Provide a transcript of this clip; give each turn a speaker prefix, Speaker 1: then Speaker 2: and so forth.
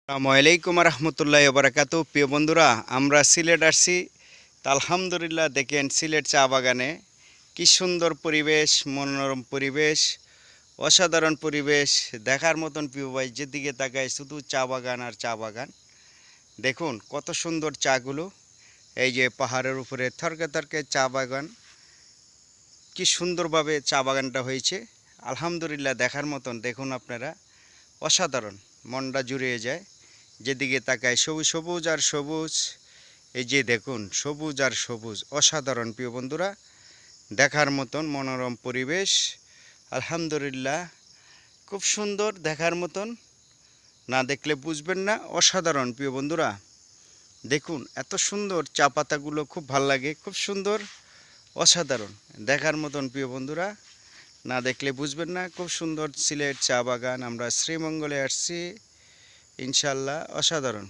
Speaker 1: আসসালামু আলাইকুম রহমতুল্লাহি বারাকাতু। প্রিয় বন্ধুরা, আমরা সিলেট আসছি। তা আলহামদুলিল্লাহ, দেখেন সিলেট চা বাগানে কি সুন্দর পরিবেশ, মনোরম পরিবেশ, অসাধারণ পরিবেশ দেখার মতন। প্রিয় ভাই, যেদিকে তাকায় শুধু চা বাগান আর চা বাগান। দেখুন কত সুন্দর চাগুলো, এই যে পাহাড়ের উপরে থরকে থরকে চা বাগান, কি সুন্দরভাবে চা বাগানটা হয়েছে। আলহামদুলিল্লাহ, দেখার মতন। দেখুন আপনারা, অসাধারণ, মনটা জুড়িয়ে যায়। যেদিকে তাকায় সবুজ সবুজ আর সবুজ। এই যে দেখুন, সবুজ আর সবুজ, অসাধারণ। প্রিয় বন্ধুরা, দেখার মতন মনোরম পরিবেশ। আলহামদুলিল্লাহ, খুব সুন্দর, দেখার মতন, না দেখলে বুঝবেন না। অসাধারণ প্রিয় বন্ধুরা, দেখুন এত সুন্দর চা পাতাগুলো, খুব ভাল লাগে, খুব সুন্দর, অসাধারণ, দেখার মতন। প্রিয় বন্ধুরা, না দেখলে বুঝবেন না। খুব সুন্দর সিলেট চা বাগান। আমরা শ্রীমঙ্গলে আসছি, ইনশাল্লাহ অসাধারণ।